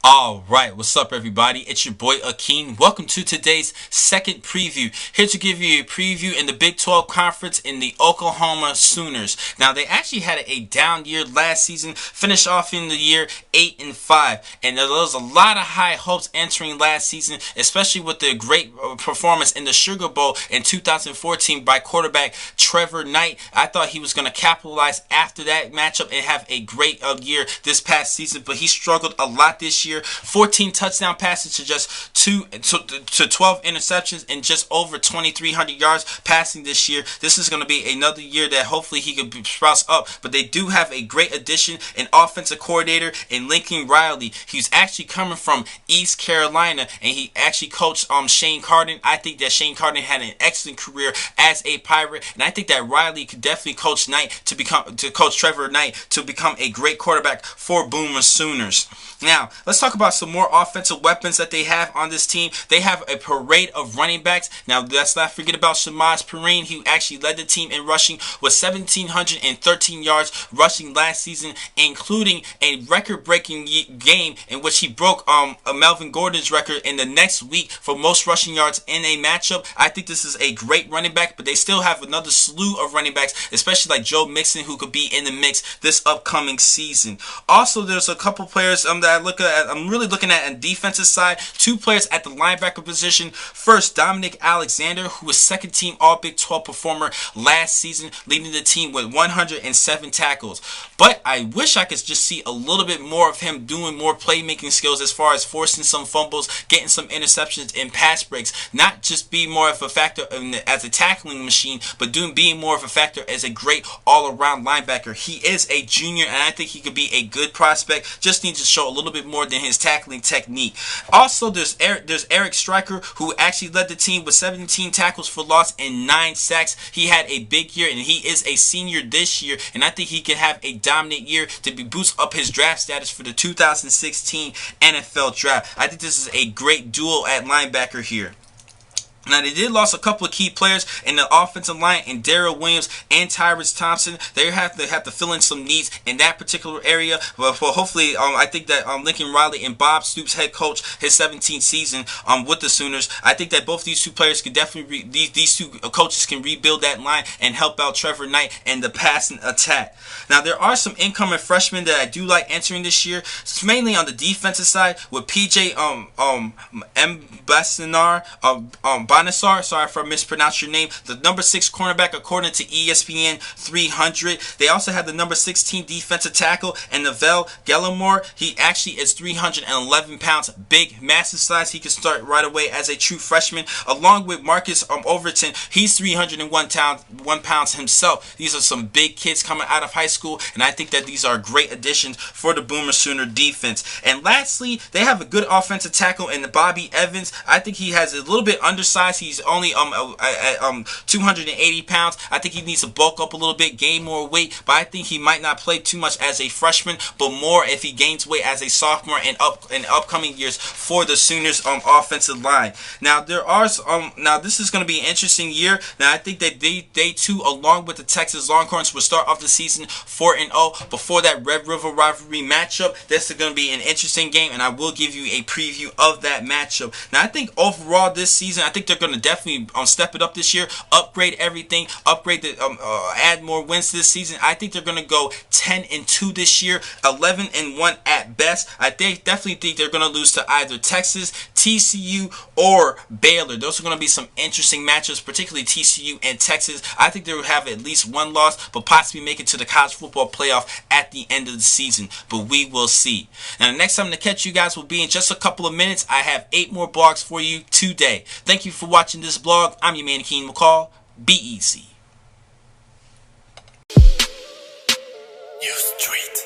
Alright, what's up everybody? It's your boy Akeem. Welcome to today's second preview. Here to give you a preview in the Big 12 Conference in the Oklahoma Sooners. Now, they actually had a down year last season, finished off in the year 8-5. And there was a lot of high hopes entering last season, especially with the great performance in the Sugar Bowl in 2014 by quarterback Trevor Knight. I thought he was going to capitalize after that matchup and have a great year this past season, but he struggled a lot this year. 14 touchdown passes to just 12 interceptions and just over 2,300 yards passing this year. This is going to be another year that hopefully he could sprouts up, but they do have a great addition, an offensive coordinator in Lincoln Riley. He's actually coming from East Carolina, and he actually coached Shane Carden. I think that Shane Carden had an excellent career as a Pirate, and I think that Riley could definitely coach coach Trevor Knight to become a great quarterback for Boomer Sooners. Now, let's talk about some more offensive weapons that they have on this team. They have a parade of running backs. Now, let's not forget about Shamaz Perine, who actually led the team in rushing with 1,713 yards rushing last season, including a record-breaking game in which he broke Melvin Gordon's record in the next week for most rushing yards in a matchup. I think this is a great running back, but they still have another slew of running backs, especially like Joe Mixon, who could be in the mix this upcoming season. Also, there's a couple players that I'm really looking at on defensive side. Two players at the linebacker position. First, Dominic Alexander, who was second team All Big 12 performer last season, leading the team with 107 tackles. But I wish I could just see a little bit more of him doing more playmaking skills as far as forcing some fumbles, getting some interceptions and pass breaks. Not just be more of a factor as a tackling machine, but being more of a factor as a great all-around linebacker. He is a junior, and I think he could be a good prospect. Just needs to show a little bit more than his tackling technique. Also, there's Eric Stryker, who actually led the team with 17 tackles for loss and 9 sacks. He had a big year, and he is a senior this year, and I think he can have a dominant year to boost up his draft status for the 2016 NFL Draft. I think this is a great duo at linebacker here. Now, they did lose a couple of key players in the offensive line, in Darrell Williams and Tyrus Thompson. They have to fill in some needs in that particular area. But hopefully, I think that Lincoln Riley and Bob Stoops, head coach, his 17th season with the Sooners, I think that both these two players could definitely these two coaches can rebuild that line and help out Trevor Knight and the passing attack. Now, there are some incoming freshmen that I do like entering this year. It's mainly on the defensive side with PJ Bonassar, sorry if I mispronounced your name, the number 6 cornerback according to ESPN 300. They also have the number 16 defensive tackle, and Neville Gallimore. He actually is 311 pounds, big, massive size. He can start right away as a true freshman, along with Marcus Overton. He's 301 pounds himself. These are some big kids coming out of high school, and I think that these are great additions for the Boomer Sooner defense. And lastly, they have a good offensive tackle in Bobby Evans. I think he has a little bit undersized. He's only 280 pounds. I think he needs to bulk up a little bit, gain more weight, but I think he might not play too much as a freshman, but more if he gains weight as a sophomore and in upcoming years for the Sooners offensive line. Now, now this is going to be an interesting year. Now, I think that they too, along with the Texas Longhorns, will start off the season 4-0 before that Red River rivalry matchup. This is going to be an interesting game, and I will give you a preview of that matchup. Now, I think overall this season, I think they're going to definitely step it up this year, upgrade everything, add more wins this season. I think they're going to go 10-2 this year, 11-1 at best. I definitely think they're going to lose to either Texas, TCU, or Baylor. Those are going to be some interesting matchups, particularly TCU and Texas. I think they will have at least one loss, but possibly make it to the college football playoff at the end of the season. But we will see. Now, the next time to catch you guys will be in just a couple of minutes. I have 8 more blogs for you today. Thank you for watching this blog. I'm your man, Keen McCall. Be easy. You street.